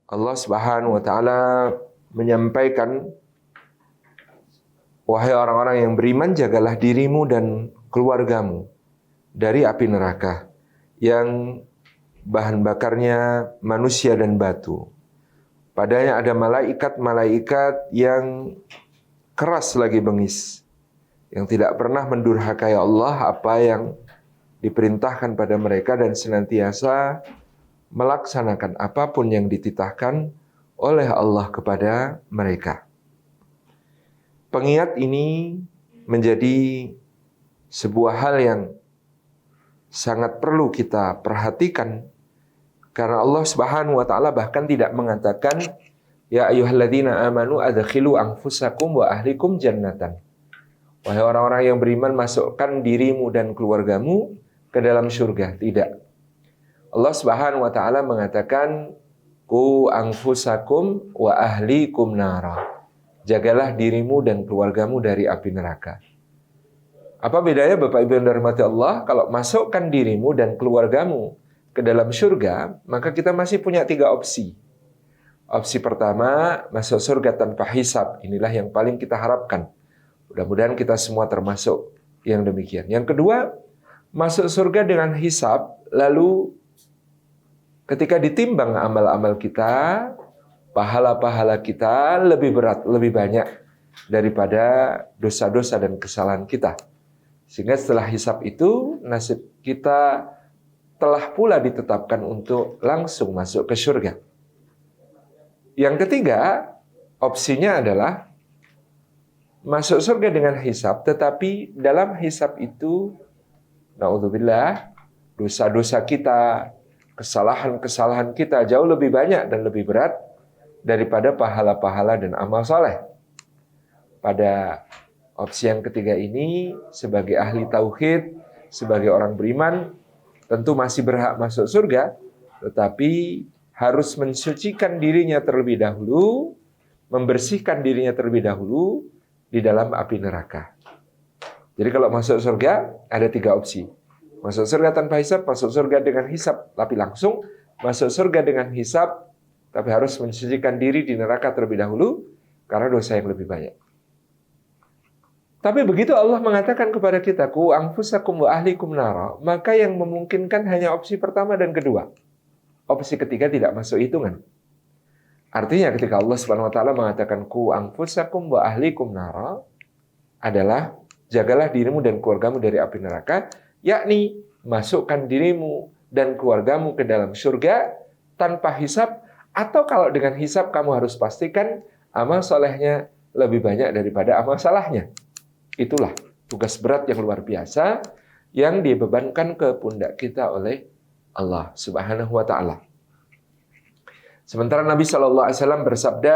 Allah Subhanahu wa taala menyampaikan, wahai orang-orang yang beriman, jagalah dirimu dan keluargamu dari api neraka yang bahan bakarnya manusia dan batu. Padanya ada malaikat-malaikat yang keras lagi bengis, yang tidak pernah mendurhakai Allah apa yang diperintahkan pada mereka dan senantiasa melaksanakan apapun yang dititahkan oleh Allah kepada mereka. Pengingat ini menjadi sebuah hal yang sangat perlu kita perhatikan, karena Allah Subhanahu wa taala bahkan tidak mengatakan ya ayyuhalladzina amanu adkhilu anfusakum wa ahlikum jannatan. Wahai orang-orang yang beriman, masukkan dirimu dan keluargamu ke dalam surga. Tidak. Allah Subhanahu wa taala mengatakan ku anfusakum wa ahlikum nara. Jagalah dirimu dan keluargamu dari api neraka. Apa bedanya Bapak Ibu yang dirahmati Allah? Kalau masukkan dirimu dan keluargamu ke dalam surga, maka kita masih punya 3 opsi. Opsi pertama, masuk surga tanpa hisab. Inilah yang paling kita harapkan. Mudah-mudahan kita semua termasuk yang demikian. Yang kedua, masuk surga dengan hisab, lalu ketika ditimbang amal-amal kita, pahala-pahala kita lebih berat, lebih banyak daripada dosa-dosa dan kesalahan kita. Sehingga setelah hisab itu, nasib kita telah pula ditetapkan untuk langsung masuk ke surga. Yang ketiga, opsinya adalah masuk surga dengan hisab, tetapi dalam hisab itu, naudzubillah, dosa-dosa kita, kesalahan-kesalahan kita jauh lebih banyak dan lebih berat daripada pahala-pahala dan amal saleh. Pada opsi yang ketiga ini, sebagai ahli tauhid, sebagai orang beriman, tentu masih berhak masuk surga, tetapi harus mensucikan dirinya terlebih dahulu, membersihkan dirinya terlebih dahulu di dalam api neraka. Jadi kalau masuk surga, ada 3 opsi. Masuk surga tanpa hisab, masuk surga dengan hisab tapi langsung, masuk surga dengan hisab tapi harus mensucikan diri di neraka terlebih dahulu karena dosa yang lebih banyak. Tapi begitu Allah mengatakan kepada kita, ku anfusakum wa ahlikum nara, maka yang memungkinkan hanya opsi pertama dan kedua. Opsi ketiga tidak masuk hitungan. Artinya ketika Allah Subhanahu wa taala mengatakan ku anfusakum wa ahlikum nara, adalah jagalah dirimu dan keluargamu dari api neraka, yakni masukkan dirimu dan keluargamu ke dalam surga tanpa hisab, atau kalau dengan hisab kamu harus pastikan amal solehnya lebih banyak daripada amal salahnya. Itulah tugas berat yang luar biasa yang dibebankan ke pundak kita oleh Allah Subhanahu wa taala. Sementara Nabi sallallahu alaihi wasallam bersabda,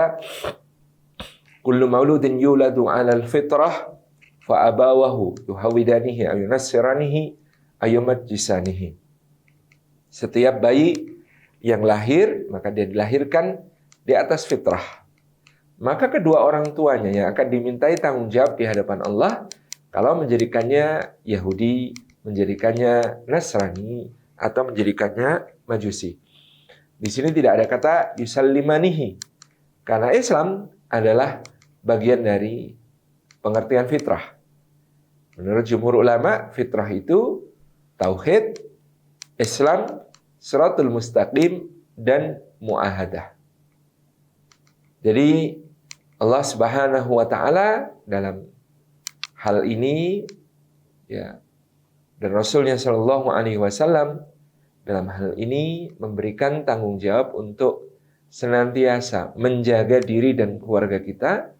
kullu mauludin yuladu 'alal fitrah fa abawahu yuhawidanihi aw yunassiranihi aw yumajjisanihi. Setiap bayi yang lahir, maka dia dilahirkan di atas fitrah. Maka kedua orang tuanya yang akan dimintai tanggung jawab di hadapan Allah kalau menjadikannya Yahudi, menjadikannya Nasrani, atau menjadikannya Majusi. Di sini tidak ada kata yusallimanihi, karena Islam adalah bagian dari pengertian fitrah. Menurut jumhur ulama, fitrah itu tauhid, Islam, siratul mustaqim, dan muahadah. Jadi Allah Subhanahu wa taala dalam hal ini ya, dan Rasulnya Shallallahu alaihi wasallam dalam hal ini memberikan tanggung jawab untuk senantiasa menjaga diri dan keluarga kita,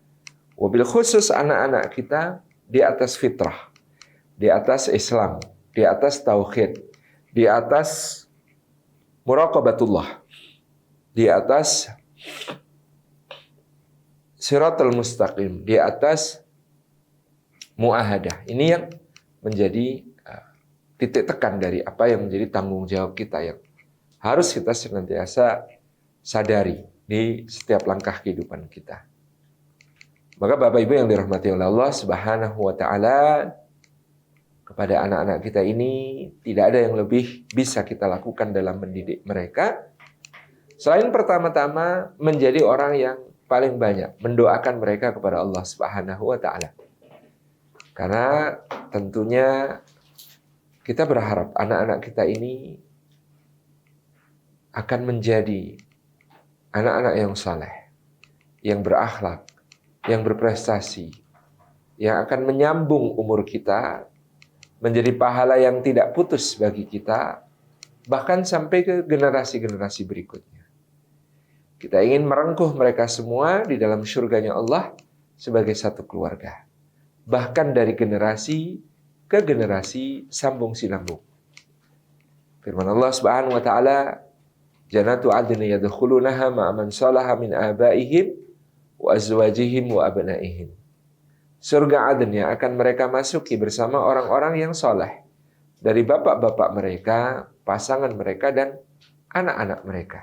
wabil khusus anak-anak kita, di atas fitrah, di atas Islam, di atas tauhid, di atas muraqabatullah, di atas siratul mustaqim, di atas muahadah. Ini yang menjadi titik tekan dari apa yang menjadi tanggung jawab kita yang harus kita senantiasa sadari di setiap langkah kehidupan kita. Maka Bapak Ibu yang dirahmati oleh Allah Subhanahu wa taala, kepada anak-anak kita ini tidak ada yang lebih bisa kita lakukan dalam mendidik mereka Selain pertama-tama menjadi orang yang paling banyak mendoakan mereka kepada Allah Subhanahu wa taala. Karena tentunya kita berharap anak-anak kita ini akan menjadi anak-anak yang saleh, yang berakhlak, yang berprestasi, yang akan menyambung umur kita, menjadi pahala yang tidak putus bagi kita, bahkan sampai ke generasi-generasi berikutnya. Kita ingin merengkuh mereka semua di dalam surganya Allah sebagai satu keluarga. Bahkan dari generasi ke generasi sambung sinambung. Firman Allah Subhanahu wa taala, "Jannatu 'adnin yadkhulunaha ma'a man salaha min abaihim wa azwajihim wa abnaihim." Surga Aden yang akan mereka masuki bersama orang-orang yang soleh dari bapak-bapak mereka, pasangan mereka, dan anak-anak mereka.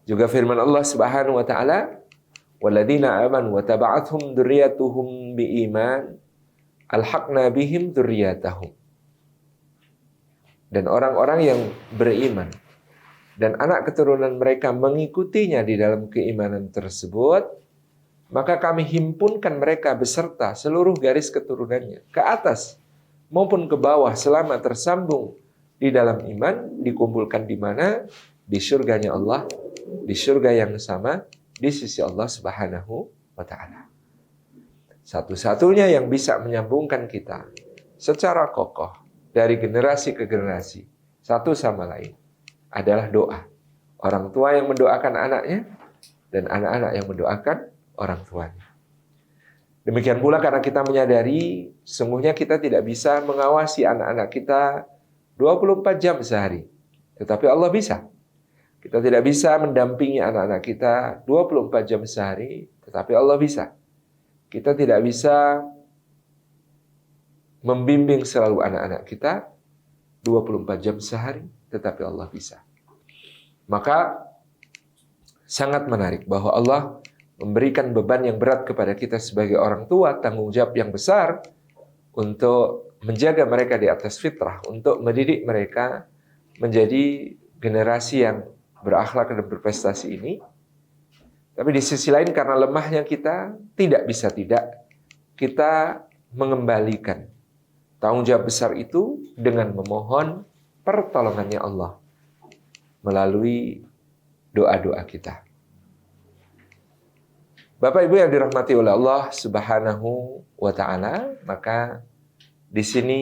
Juga firman Allah Subhanahu wa taala, "Walladzina amanu wa taba'athum dzurriyyatuhum biiman alhaqna bihim dzurriyyatahum." Dan orang-orang yang beriman dan anak keturunan mereka mengikutinya di dalam keimanan tersebut, maka kami himpunkan mereka beserta seluruh garis keturunannya ke atas maupun ke bawah selama tersambung di dalam iman, dikumpulkan di mana? Di surganya Allah, di surga yang sama di sisi Allah Subhanahu wa taala. Satu-satunya yang bisa menyambungkan kita secara kokoh dari generasi ke generasi satu sama lain adalah doa. Orang tua yang mendoakan anaknya dan anak-anak yang mendoakan orang tuanya. Demikian pula karena kita menyadari sesungguhnya kita tidak bisa mengawasi anak-anak kita 24 jam sehari. Tetapi Allah bisa. Kita tidak bisa mendampingi anak-anak kita 24 jam sehari, tetapi Allah bisa. Kita tidak bisa membimbing selalu anak-anak kita 24 jam sehari, tetapi Allah bisa. Maka sangat menarik bahwa Allah memberikan beban yang berat kepada kita sebagai orang tua, tanggung jawab yang besar untuk menjaga mereka di atas fitrah, untuk mendidik mereka menjadi generasi yang berakhlak dan berprestasi ini. Tapi di sisi lain karena lemahnya kita, tidak bisa tidak kita mengembalikan tanggung jawab besar itu dengan memohon pertolongannya Allah melalui doa-doa kita. Bapak Ibu yang dirahmati oleh Allah Subhanahu wa taala, maka di sini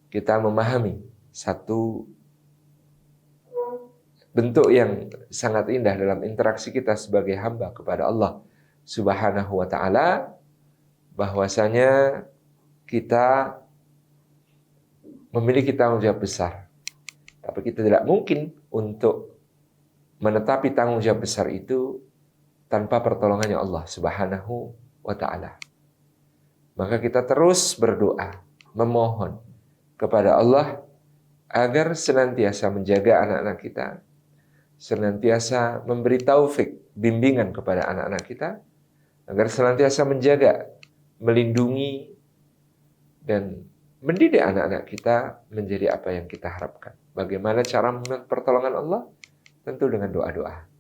kita memahami satu bentuk yang sangat indah dalam interaksi kita sebagai hamba kepada Allah Subhanahu wa taala, bahwasanya kita memiliki tanggung jawab besar. Tapi kita tidak mungkin untuk menetapi tanggung jawab besar itu tanpa pertolongannya Allah Subhanahu wa taala. Maka kita terus berdoa, memohon kepada Allah agar senantiasa menjaga anak-anak kita, senantiasa memberi taufik, bimbingan kepada anak-anak kita, agar senantiasa menjaga, melindungi, dan mendidik anak-anak kita menjadi apa yang kita harapkan. Bagaimana cara meminta pertolongan Allah? Tentu dengan doa-doa.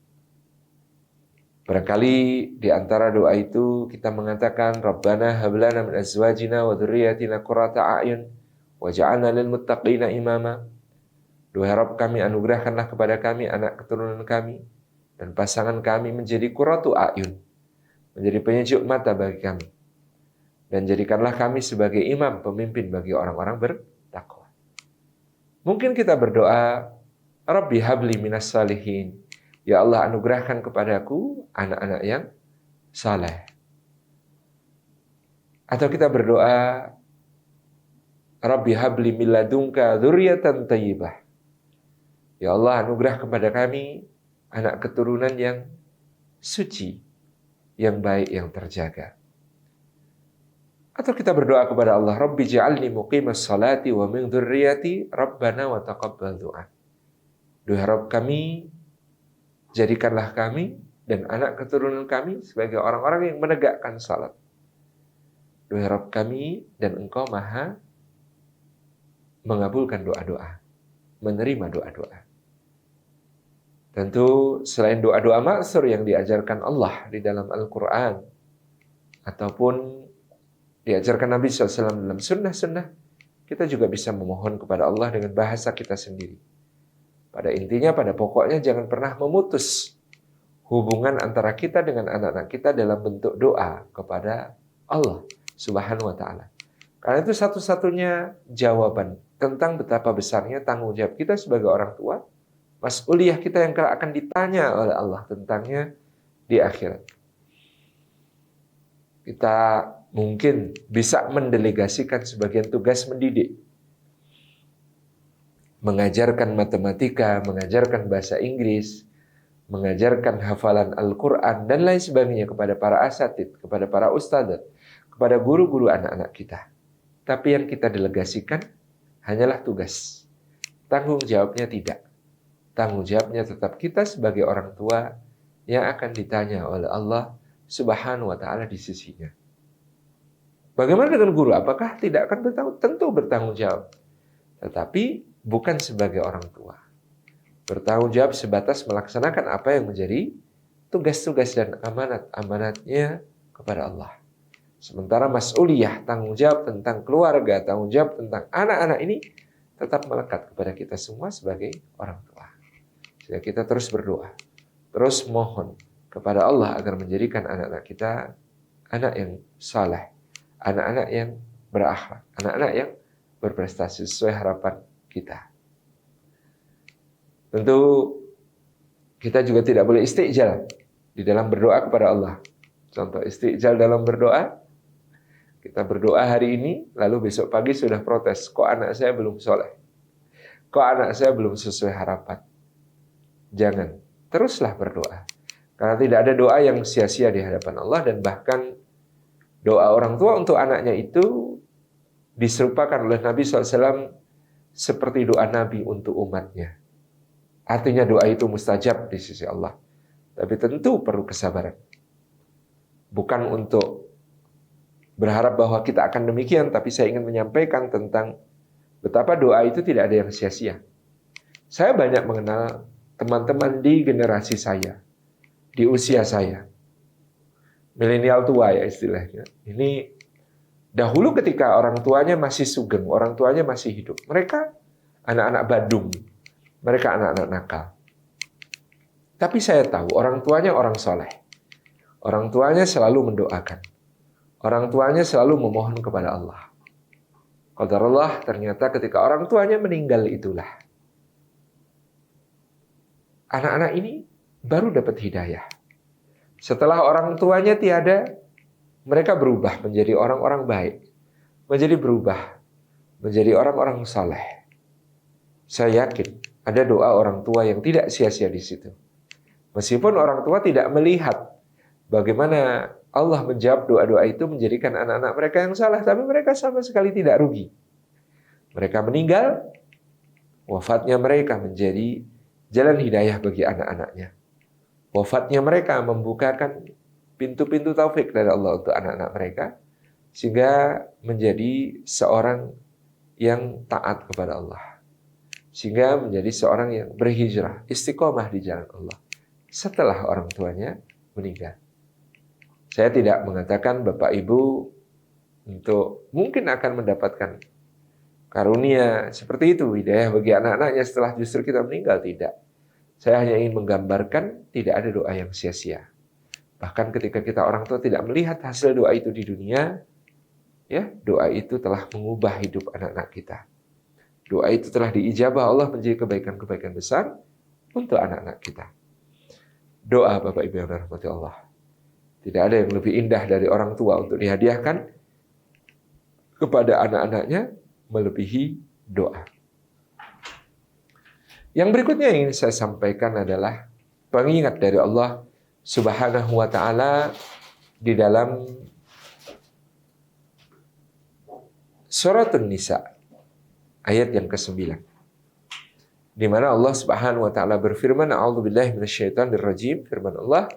Barangkali di antara doa itu kita mengatakan, Rabbana hablana min azwajina wa dzurriyyatina qurrata a'yun waj'alna lil muttaqina imama. Duhai Rabb kami, anugerahkanlah kepada kami anak keturunan kami dan pasangan kami menjadi qurratu a'yun, menjadi penyejuk mata bagi kami. Dan jadikanlah kami sebagai imam, pemimpin bagi orang-orang bertakwa. Mungkin kita berdoa, Rabbi habli minas salihin. Ya Allah, anugerahkan kepadaku anak-anak yang saleh. Atau kita berdoa, Rabbi habli min ladunka dzurriyyatan thayyibah. Ya Allah, anugerah kepada kami anak keturunan yang suci, yang baik, yang terjaga. Atau kita berdoa kepada Allah, Rabbi ja'alni muqimas salati wa min dzurriyyati Rabbana wa taqabbal du'a. Duhai Rabb kami, jadikanlah kami dan anak keturunan kami sebagai orang-orang yang menegakkan salat. Duhai Rabb kami, dan Engkau Maha mengabulkan doa-doa, menerima doa-doa. Tentu selain doa-doa ma'tsur yang diajarkan Allah di dalam Al-Quran ataupun diajarkan Nabi SAW dalam sunnah-sunnah, kita juga bisa memohon kepada Allah dengan bahasa kita sendiri. Pada intinya, pada pokoknya jangan pernah memutus hubungan antara kita dengan anak-anak kita dalam bentuk doa kepada Allah Subhanahu wa Ta'ala. Karena itu satu-satunya jawaban tentang betapa besarnya tanggung jawab kita sebagai orang tua, mas'uliyah kita yang akan ditanya oleh Allah tentangnya di akhirat. Kita mungkin bisa mendelegasikan sebagian tugas mendidik, mengajarkan matematika, mengajarkan bahasa Inggris, mengajarkan hafalan Al-Quran, dan lain sebagainya kepada para asatid, kepada para ustadzah, kepada guru-guru anak-anak kita. Tapi yang kita delegasikan hanyalah tugas. Tanggung jawabnya tidak. Tanggung jawabnya tetap kita sebagai orang tua yang akan ditanya oleh Allah Subhanahu wa Ta'ala di sisinya. Bagaimana dengan guru? Apakah tidak akan bertanggung? Tentu bertanggung jawab. Tetapi bukan sebagai orang tua. Bertanggung jawab sebatas melaksanakan apa yang menjadi tugas-tugas dan amanat-amanatnya kepada Allah. Sementara mas'uliyah, tanggung jawab tentang keluarga, tanggung jawab tentang anak-anak ini tetap melekat kepada kita semua sebagai orang tua. Sehingga kita terus berdoa, terus mohon kepada Allah agar menjadikan anak-anak kita anak yang saleh, anak-anak yang berakhlak, anak-anak yang berprestasi sesuai harapan kita. Tentu kita juga tidak boleh istiqjal di dalam berdoa kepada Allah. Contoh istiqjal dalam berdoa, kita berdoa hari ini, lalu besok pagi sudah protes. Kok anak saya belum soleh? Kok anak saya belum sesuai harapan? Jangan. Teruslah berdoa. Karena tidak ada doa yang sia-sia di hadapan Allah. Dan bahkan doa orang tua untuk anaknya itu diserupakan oleh Nabi SAW seperti doa Nabi untuk umatnya. Artinya doa itu mustajab di sisi Allah. Tapi tentu perlu kesabaran. Bukan untuk berharap bahwa kita akan demikian, tapi saya ingin menyampaikan tentang betapa doa itu tidak ada yang sia-sia. Saya banyak mengenal teman-teman di generasi saya, di usia saya. Milenial tua ya istilahnya. Ini dahulu ketika orang tuanya masih sugeng, orang tuanya masih hidup. Mereka anak-anak Badung, mereka anak-anak nakal. Tapi saya tahu orang tuanya orang soleh. Orang tuanya selalu mendoakan. Orang tuanya selalu memohon kepada Allah. Qadarullah, ternyata ketika orang tuanya meninggal itulah anak-anak ini baru dapat hidayah. Setelah orang tuanya tiada, mereka berubah menjadi orang-orang baik. Menjadi berubah menjadi orang-orang saleh. Saya yakin ada doa orang tua yang tidak sia-sia di situ. Meskipun orang tua tidak melihat bagaimana Allah menjawab doa-doa itu menjadikan anak-anak mereka yang salah, tapi mereka sama sekali tidak rugi. Mereka meninggal, wafatnya mereka menjadi jalan hidayah bagi anak-anaknya. Wafatnya mereka membukakan pintu-pintu taufik dari Allah untuk anak-anak mereka, sehingga menjadi seorang yang taat kepada Allah. Sehingga menjadi seorang yang berhijrah, istiqomah di jalan Allah setelah orang tuanya meninggal. Saya tidak mengatakan Bapak Ibu untuk mungkin akan mendapatkan karunia seperti itu, hidayah bagi anak-anaknya setelah justru kita meninggal, tidak. Saya hanya ingin menggambarkan tidak ada doa yang sia-sia. Bahkan ketika kita orang tua tidak melihat hasil doa itu di dunia, ya, doa itu telah mengubah hidup anak-anak kita. Doa itu telah diijabah Allah menjadi kebaikan-kebaikan besar untuk anak-anak kita. Doa Bapak Ibu yang dirahmati Allah. Tidak ada yang lebih indah dari orang tua untuk dihadiahkan kepada anak-anaknya melebihi doa. Yang berikutnya yang ingin saya sampaikan adalah pengingat dari Allah Subhanahu wa Ta'ala di dalam Surat An-Nisa ayat yang ke-9, di mana Allah Subhanahu wa Ta'ala berfirman, A'udzubillahi minasyaitonirrajim, firman Allah,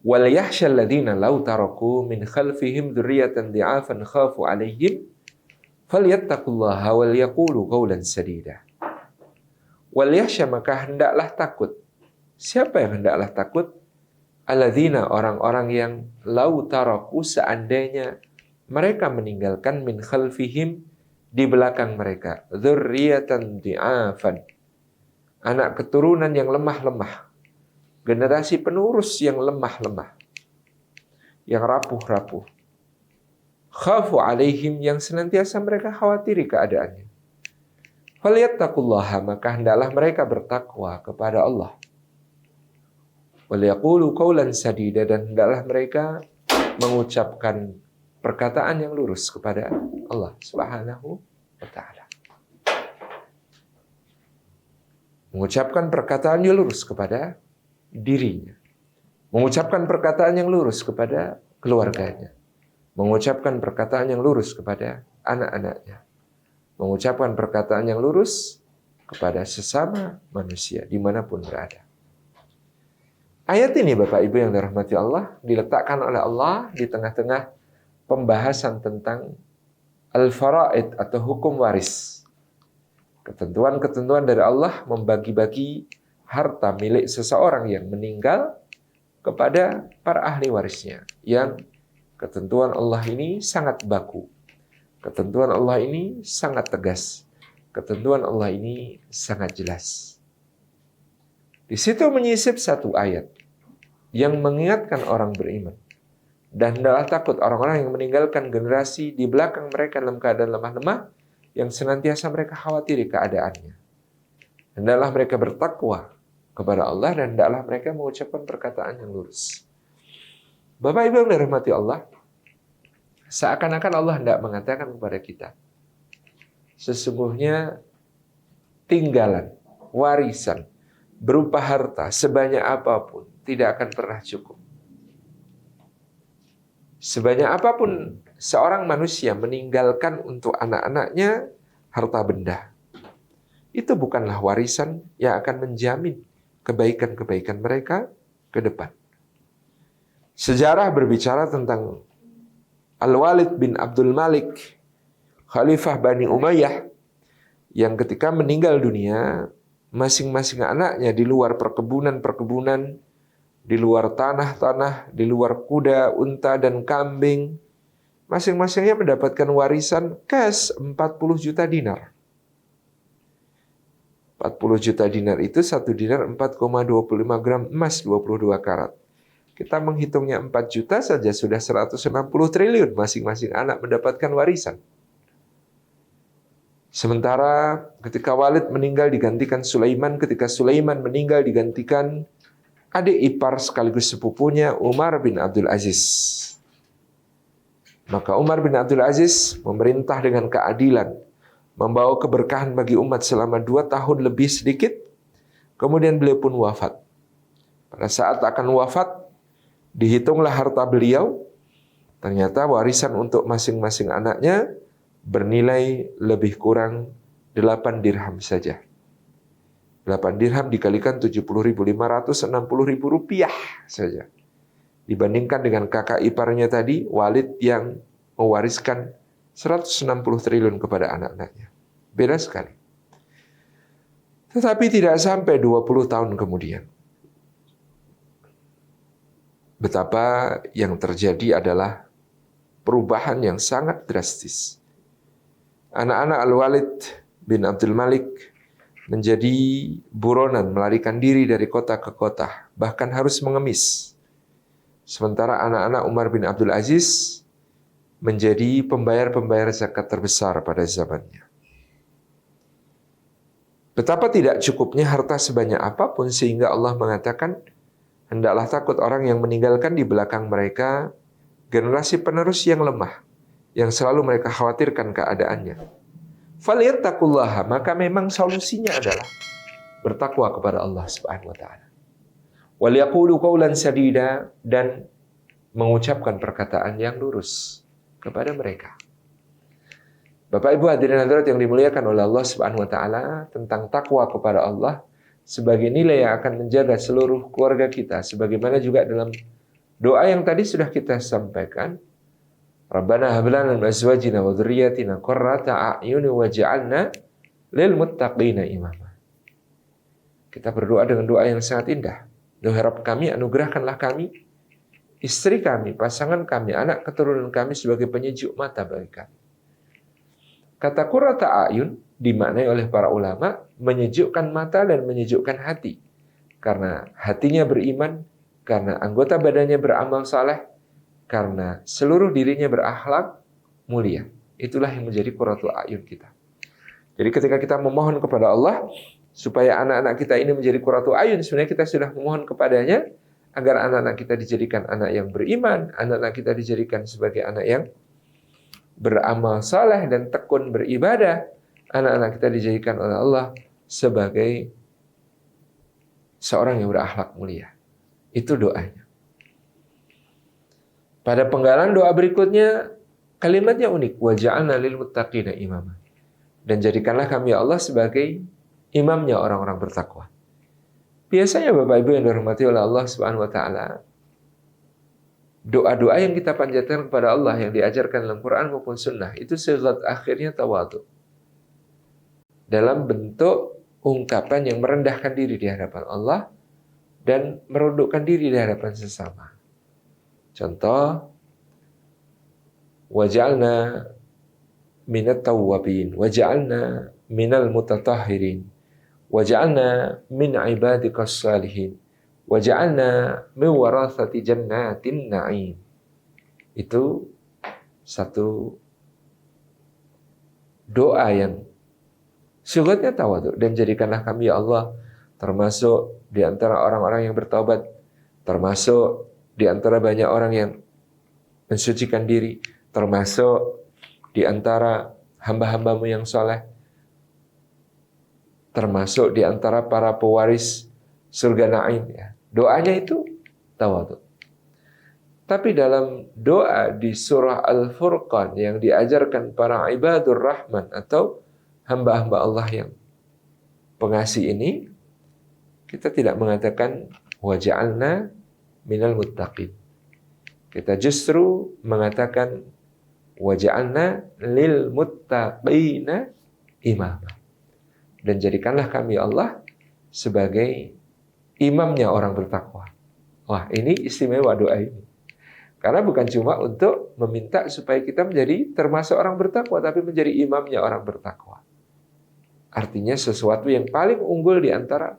wal yakhshal ladzina law taraku min khalfihim dzurriyyatan dhi'afan khafu 'alaihim falyattaqullaha wal yaqulu qawlan sadida. Wal yakhsha, maka hendaklah takut Siapa yang hendaklah takut? Alladzina, orang-orang yang lau taraku, seandainya mereka meninggalkan min khalfihim, di belakang mereka, dzurriyyatan di'afan, anak keturunan yang lemah-lemah, generasi penerus yang lemah-lemah, yang rapuh-rapuh. Khafu alaihim, yang senantiasa mereka khawatiri keadaannya. Falyattaqullaha, maka hendaklah mereka bertakwa kepada Allah. Walyaqulu qawlan sadida, dan hendaklah mereka mengucapkan perkataan yang lurus kepada Allah Subhanahu wa ta'ala. Mengucapkan perkataan yang lurus kepada dirinya. Mengucapkan perkataan yang lurus kepada keluarganya. Mengucapkan perkataan yang lurus kepada anak-anaknya. Mengucapkan perkataan yang lurus kepada sesama manusia dimanapun berada. Ayat ini Bapak Ibu yang dirahmati Allah diletakkan oleh Allah di tengah-tengah pembahasan tentang al-faraid atau hukum waris. Ketentuan-ketentuan dari Allah membagi-bagi harta milik seseorang yang meninggal kepada para ahli warisnya. Yang ketentuan Allah ini sangat baku. Ketentuan Allah ini sangat tegas. Ketentuan Allah ini sangat jelas. Di situ menyisip satu ayat yang mengingatkan orang beriman. Dan hendaklah takut orang-orang yang meninggalkan generasi di belakang mereka dalam keadaan lemah-lemah, yang senantiasa mereka khawatiri keadaannya. Hendaklah mereka bertakwa kepada Allah, dan hendaklah mereka mengucapkan perkataan yang lurus. Bapak Ibu yang dirahmati Allah, seakan-akan Allah hendak mengatakan kepada kita, sesungguhnya tinggalan, warisan, berupa harta sebanyak apapun tidak akan pernah cukup. Sebanyak apapun seorang manusia meninggalkan untuk anak-anaknya harta benda, itu bukanlah warisan yang akan menjamin kebaikan-kebaikan mereka ke depan. Sejarah berbicara tentang Al-Walid bin Abdul Malik, Khalifah Bani Umayyah, yang ketika meninggal dunia, masing-masing anaknya di luar perkebunan-perkebunan, di luar tanah-tanah, di luar kuda, unta, dan kambing, masing-masingnya mendapatkan warisan cash 40 juta dinar. 40 juta dinar itu 1 dinar 4,25 gram emas 22 karat. Kita menghitungnya 4 juta saja sudah 160 triliun masing-masing anak mendapatkan warisan. Sementara ketika Walid meninggal digantikan Sulaiman, ketika Sulaiman meninggal digantikan adik ipar sekaligus sepupunya Umar bin Abdul Aziz. Maka Umar bin Abdul Aziz memerintah dengan keadilan, membawa keberkahan bagi umat selama 2 tahun lebih sedikit. Kemudian beliau pun wafat. Pada saat akan wafat, dihitunglah harta beliau. Ternyata warisan untuk masing-masing anaknya bernilai lebih kurang 8 dirham saja. 8 dirham dikalikan 70.560.000 rupiah saja. Dibandingkan dengan kakak iparnya tadi, Walid yang mewariskan 160 triliun kepada anak-anaknya. Beda sekali. Tetapi tidak sampai 20 tahun kemudian, betapa yang terjadi adalah perubahan yang sangat drastis. Anak-anak Al-Walid bin Abdul Malik menjadi buronan, melarikan diri dari kota ke kota, bahkan harus mengemis. Sementara anak-anak Umar bin Abdul Aziz menjadi pembayar-pembayar zakat terbesar pada zamannya. Betapa tidak cukupnya harta sebanyak apapun sehingga Allah mengatakan, hendaklah takut orang yang meninggalkan di belakang mereka generasi penerus yang lemah, yang selalu mereka khawatirkan keadaannya. Falyattaqullaha, maka memang solusinya adalah bertakwa kepada Allah Subhanahu wa taala. Walyaqulu qawlan sadida, dan mengucapkan perkataan yang lurus kepada mereka. Bapak Ibu hadirin hadirat yang dimuliakan oleh Allah Subhanahu wa taala, tentang takwa kepada Allah sebagai nilai yang akan menjaga seluruh keluarga kita, sebagaimana juga dalam doa yang tadi sudah kita sampaikan, Rabbana hab lana min azwajina wa dzurriyyatina qurrata a'yun waj'alna lil muttaqina imama. Kita berdoa dengan doa yang sangat indah. Duhai Rabb kami, anugerahkanlah kami, istri kami, pasangan kami, anak keturunan kami sebagai penyejuk mata bagi kami. Kata qurrata a'yun dimaknai oleh para ulama menyejukkan mata dan menyejukkan hati. Karena hatinya beriman, karena anggota badannya beramal saleh, karena seluruh dirinya berakhlak mulia. Itulah yang menjadi qurratul a'yun kita. Jadi ketika kita memohon kepada Allah supaya anak-anak kita ini menjadi qurratul a'yun, sebenarnya kita sudah memohon kepadanya agar anak-anak kita dijadikan anak yang beriman, anak-anak kita dijadikan sebagai anak yang beramal saleh dan tekun beribadah, anak-anak kita dijadikan oleh Allah sebagai seorang yang berakhlak mulia. Itu doanya. Pada penggalan doa berikutnya, kalimatnya unik. Wa ja'alna lil muttaqina imama. Dan jadikanlah kami ya Allah sebagai imamnya orang-orang bertakwa. Biasanya Bapak Ibu yang dirahmati oleh Allah Subhanahu wa taala, doa-doa yang kita panjatkan kepada Allah yang diajarkan dalam Quran maupun Sunnah itu sigat akhirnya tawadhu. Dalam bentuk ungkapan yang merendahkan diri di hadapan Allah dan merundukkan diri di hadapan sesama. Contoh, waj'alna minat tawwabin, waj'alna minal mutatahhirin, waj'alna min ibadikas salihin, waj'alna min warathati jannatin na'im. Itu satu doa yang sigatnya tawadhu. Dan jadikanlah kami ya Allah termasuk di antara orang-orang yang bertaubat, termasuk di antara banyak orang yang mensucikan diri, termasuk di antara hamba-hambamu yang soleh, termasuk di antara para pewaris surga na'im. Ya. Doanya itu tawadhu. Tapi dalam doa di surah Al-Furqan yang diajarkan para ibadur rahman atau hamba-hamba Allah yang pengasih ini, kita tidak mengatakan waja'alna minal muttaqin. Kita justru mengatakan waja'alna lil muttaqina imama. Dan jadikanlah kami Allah sebagai imamnya orang bertakwa. Wah, ini istimewa doa ini. Karena bukan cuma untuk meminta supaya kita menjadi termasuk orang bertakwa, tapi menjadi imamnya orang bertakwa. Artinya sesuatu yang paling unggul di antara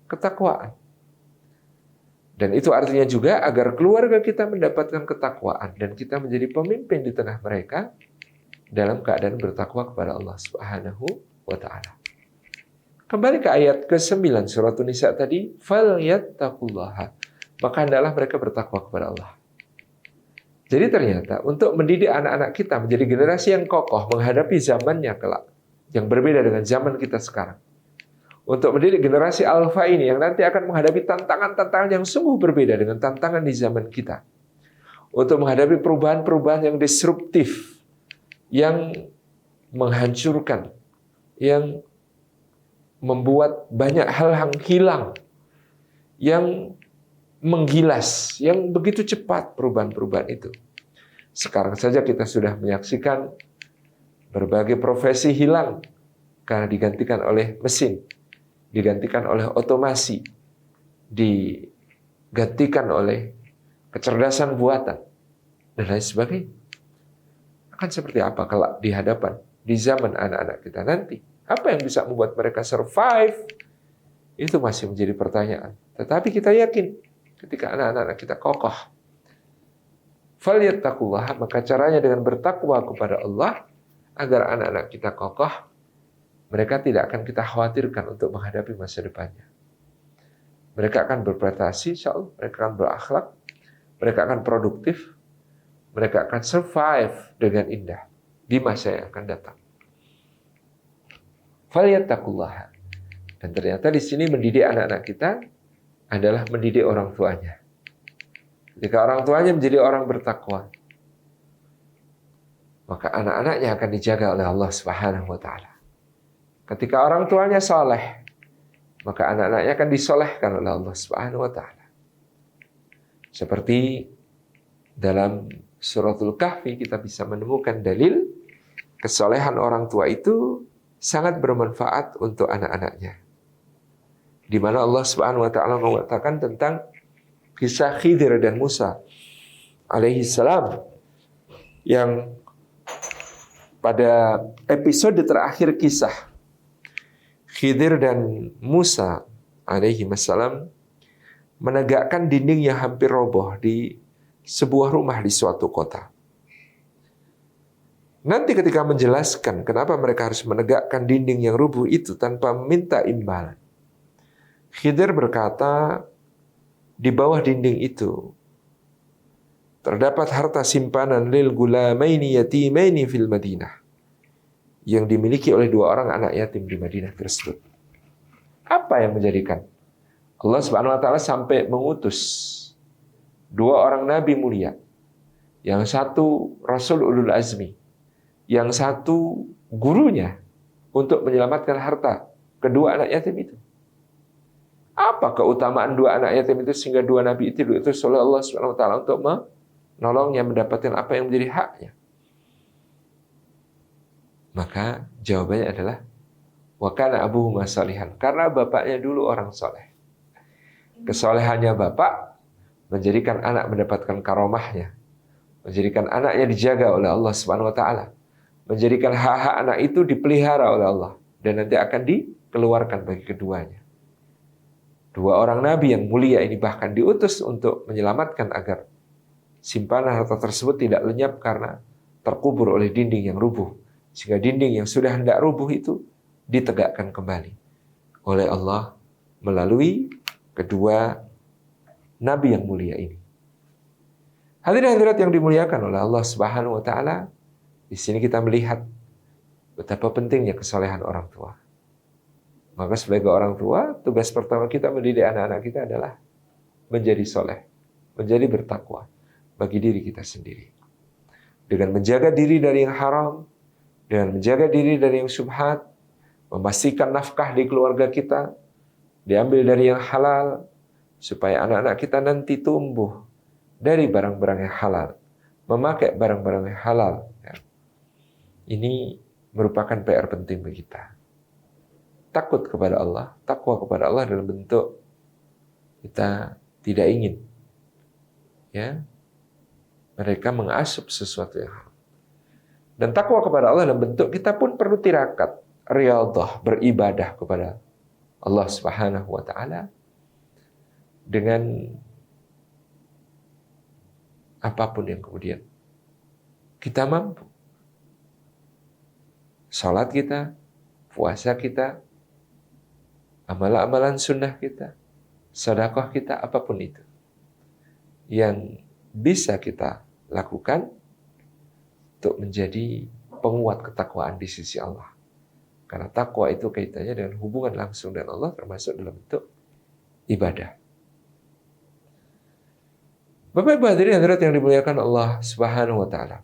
ketakwaan. Dan itu artinya juga agar keluarga kita mendapatkan ketakwaan dan kita menjadi pemimpin di tengah mereka dalam keadaan bertakwa kepada Allah Subhanahu wa taala. Kembali ke ayat ke-9 surat An-Nisa tadi, falyattaqullaha. Maka hendaklah mereka bertakwa kepada Allah. Jadi ternyata untuk mendidik anak-anak kita menjadi generasi yang kokoh menghadapi zamannya kelak, yang berbeda dengan zaman kita sekarang. Untuk mendidik generasi alfa ini yang nanti akan menghadapi tantangan-tantangan yang sungguh berbeda dengan tantangan di zaman kita. Untuk menghadapi perubahan-perubahan yang disruptif, yang menghancurkan, yang membuat banyak hal yang hilang, yang menggilas, yang begitu cepat perubahan-perubahan itu. Sekarang saja kita sudah menyaksikan berbagai profesi hilang karena digantikan oleh mesin, digantikan oleh otomasi, digantikan oleh kecerdasan buatan, dan lain sebagainya. Akan seperti apa kalau di hadapan, di zaman anak-anak kita nanti? Apa yang bisa membuat mereka survive? Itu masih menjadi pertanyaan. Tetapi kita yakin, ketika anak-anak kita kokoh, falyattaqullaha, maka caranya dengan bertakwa kepada Allah, agar anak-anak kita kokoh, mereka tidak akan kita khawatirkan untuk menghadapi masa depannya. Mereka akan berprestasi, insyaallah, mereka akan berakhlak, mereka akan produktif, mereka akan survive dengan indah di masa yang akan datang. Falyattaqullaha. Dan ternyata di sini mendidik anak-anak kita adalah mendidik orang tuanya. Jika orang tuanya menjadi orang bertakwa, maka anak-anaknya akan dijaga oleh Allah Subhanahu wa taala. Ketika orang tuanya saleh, maka anak-anaknya akan disolehkan oleh Allah Subhanahu wa taala. Seperti dalam Suratul Kahfi kita bisa menemukan dalil kesolehan orang tua itu sangat bermanfaat untuk anak-anaknya. di mana Allah Subhanahu wa taala mengatakan tentang kisah Khidir dan Musa alaihi salam, yang pada episode terakhir kisah Khidir dan Musa alaihi salam menegakkan dinding yang hampir roboh di sebuah rumah di suatu kota. Nanti ketika menjelaskan kenapa mereka harus menegakkan dinding yang rubuh itu tanpa meminta imbalan, Khidir berkata, di bawah dinding itu terdapat harta simpanan lil gulamaini yatimaini fil Madinah, yang dimiliki oleh 2 orang anak yatim di Madinah tersebut. Apa yang menjadikan Allah Subhanahu wa taala sampai mengutus 2 orang nabi mulia, yang satu Rasul Ulul Azmi, yang satu gurunya, untuk menyelamatkan harta kedua anak yatim itu? Apa keutamaan 2 anak yatim itu sehingga 2 nabi itu diutus oleh Allah Subhanahu wa taala untuk menolongnya mendapatkan apa yang menjadi haknya? Maka jawabannya adalah wa kana abuhuma shalihan, karena bapaknya dulu orang soleh. Kesolehannya bapak menjadikan anak mendapatkan karomahnya, menjadikan anaknya dijaga oleh Allah Subhanahu wa taala, menjadikan hak-hak anak itu dipelihara oleh Allah dan nanti akan dikeluarkan bagi keduanya. 2 orang nabi yang mulia ini bahkan diutus untuk menyelamatkan agar simpanan harta tersebut tidak lenyap karena terkubur oleh dinding yang rubuh, sehingga dinding yang sudah hendak rubuh itu ditegakkan kembali oleh Allah melalui kedua nabi yang mulia ini. Hadirin hadirat yang dimuliakan oleh Allah Subhanahu wa taala, di sini kita melihat betapa pentingnya kesolehan orang tua. Maka sebagai orang tua, tugas pertama kita mendidik anak-anak kita adalah menjadi soleh, menjadi bertakwa bagi diri kita sendiri. Dengan menjaga diri dari yang haram, dengan menjaga diri dari yang syubhat, memastikan nafkah di keluarga kita diambil dari yang halal, supaya anak-anak kita nanti tumbuh dari barang-barang yang halal, memakai barang-barang yang halal. Ini merupakan PR penting bagi kita. Takut kepada Allah, takwa kepada Allah dalam bentuk kita tidak ingin mereka mengasup sesuatu yang haram. Dan takwa kepada Allah dalam bentuk kita pun perlu tirakat, riyadhah, beribadah kepada Allah Subhanahu wa taala dengan apapun yang kemudian kita mampu. Salat kita, puasa kita, amalan-amalan sunnah kita, sedekah kita, apapun itu yang bisa kita lakukan untuk menjadi penguat ketakwaan di sisi Allah. Karena takwa itu kaitannya dengan hubungan langsung dengan Allah, termasuk dalam bentuk ibadah. Bapak Ibu hadirin hadirat yang dimuliakan Allah Subhanahu wa taala.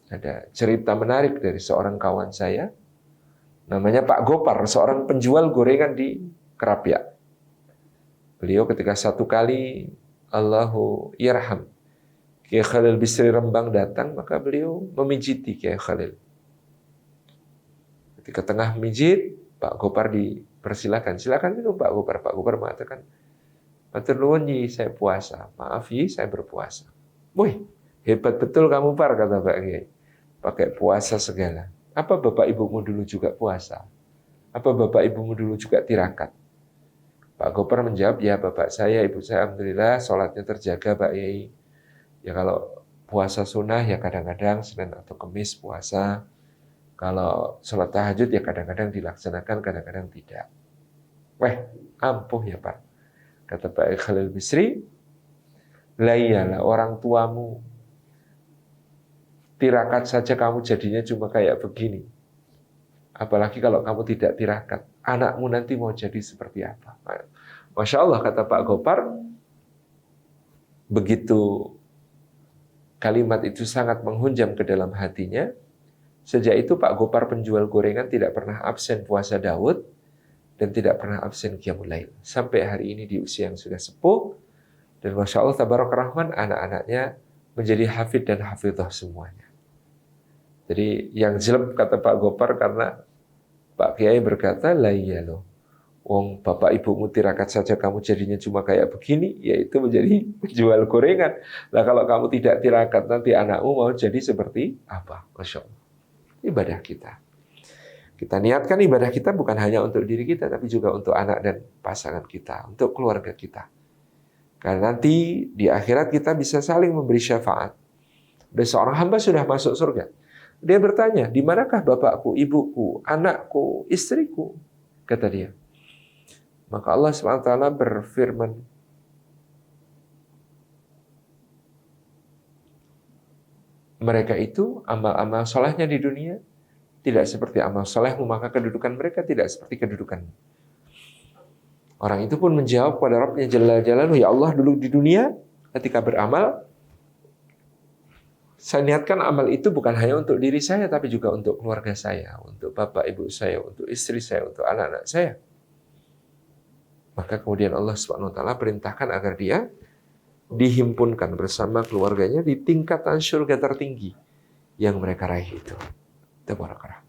Ada cerita menarik dari seorang kawan saya, namanya Pak Gopar, seorang penjual gorengan di Kerapia. Beliau ketika satu kali Allahu yarham Kiai Khalil Bisri Rembang datang, maka beliau memijiti Kiai Khalil. Ketika tengah mijit, Pak Gopar dipersilakan, silakan minum Pak Gopar. Pak Gopar mengatakan, matur nuwun Yi, saya puasa. Maaf Yi, saya berpuasa. Wih, hebat betul kamu Par, kata Pak Kiai. Pakai puasa segala. Apa bapak ibumu dulu juga puasa? Apa bapak ibumu dulu juga tirakat? Pak Gopar menjawab, ya bapak saya, ibu saya, alhamdulillah sholatnya terjaga Pak Kiai. Ya kalau puasa sunnah ya kadang-kadang Senin atau Kamis puasa. Kalau sholat tahajud ya kadang-kadang dilaksanakan, kadang-kadang tidak. Weh, ampuh ya Pak. Kata Pak Khalil Bisri, lah iyalah orang tuamu tirakat saja kamu jadinya cuma kayak begini. Apalagi kalau kamu tidak tirakat, anakmu nanti mau jadi seperti apa? Masya Allah, kata Pak Gopar, begitu kalimat itu sangat menghunjam ke dalam hatinya. Sejak itu Pak Gopar penjual gorengan tidak pernah absen puasa Daud dan tidak pernah absen Qiyamul Lail. Sampai hari ini di usia yang sudah sepuh, dan Masya Allah Tabarak Rahman, anak-anaknya menjadi hafid dan hafidhah semuanya. Jadi yang jelek kata Pak Gopar karena Pak Kiai berkata, lah iya loh, Wong bapak ibumu tirakat saja kamu jadinya cuma kayak begini, yaitu menjadi penjual gorengan. Nah kalau kamu tidak tirakat nanti anakmu mau jadi seperti apa? Masya Allah. Ibadah kita. Kita niatkan ibadah kita bukan hanya untuk diri kita, tapi juga untuk anak dan pasangan kita, untuk keluarga kita. Karena nanti di akhirat kita bisa saling memberi syafaat. Dan seorang hamba sudah masuk surga. Dia bertanya, di manakah bapakku, ibuku, anakku, istriku? Kata dia. Maka Allah SWT berfirman, mereka itu amal-amal solehnya di dunia tidak seperti amal solehmu, maka kedudukan mereka tidak seperti kedudukanmu. Orang itu pun menjawab kepada Rabbnya Jalla Jalaluhu, ya Allah, dulu di dunia ketika beramal, saya niatkan amal itu bukan hanya untuk diri saya, tapi juga untuk keluarga saya, untuk bapak ibu saya, untuk istri saya, untuk anak-anak saya. Maka kemudian Allah SWT perintahkan agar dia dihimpunkan bersama keluarganya di tingkatan surga tertinggi yang mereka raih itu. Tabarakallah.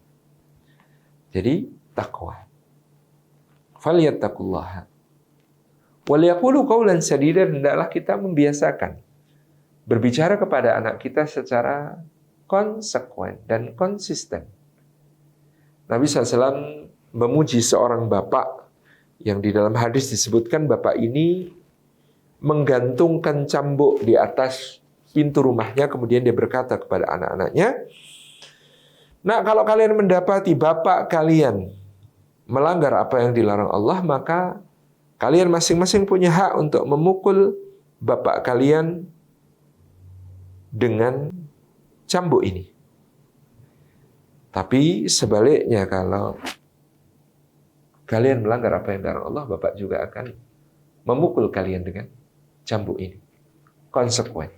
Jadi takwa. Falyattaqullaha. Wal yaqulu qawlan sadidan, hendaklah kita membiasakan berbicara kepada anak kita secara konsekuen dan konsisten. Nabi SAW memuji seorang bapak yang di dalam hadis disebutkan bapak ini menggantungkan cambuk di atas pintu rumahnya, kemudian dia berkata kepada anak-anaknya, nah, kalau kalian mendapati bapak kalian melanggar apa yang dilarang Allah, maka kalian masing-masing punya hak untuk memukul bapak kalian dengan cambuk ini. Tapi sebaliknya, kalau kalian melanggar apa yang dilarang Allah, bapak juga akan memukul kalian dengan cambuk ini. Konsekuen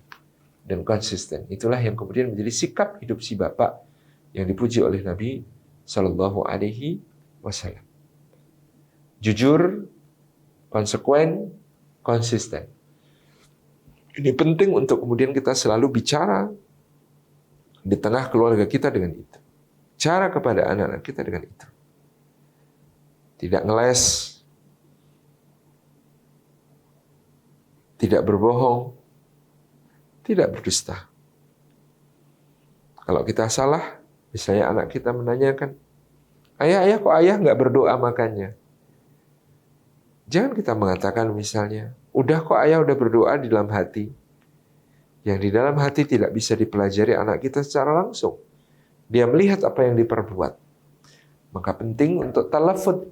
dan konsisten. Itulah yang kemudian menjadi sikap hidup si bapak yang dipuji oleh Nabi Shallallahu Alaihi Wasallam. Jujur, konsekuen, konsisten. Ini penting untuk kemudian kita selalu bicara di tengah keluarga kita dengan itu. Cara kepada anak-anak kita dengan itu. Tidak ngeles, tidak berbohong, tidak berdusta. Kalau kita salah, misalnya anak kita menanyakan, ayah kok ayah nggak berdoa makannya? Jangan kita mengatakan misalnya, udah kok ayah udah berdoa di dalam hati. Yang di dalam hati tidak bisa dipelajari anak kita secara langsung. Dia melihat apa yang diperbuat. Maka penting untuk talafut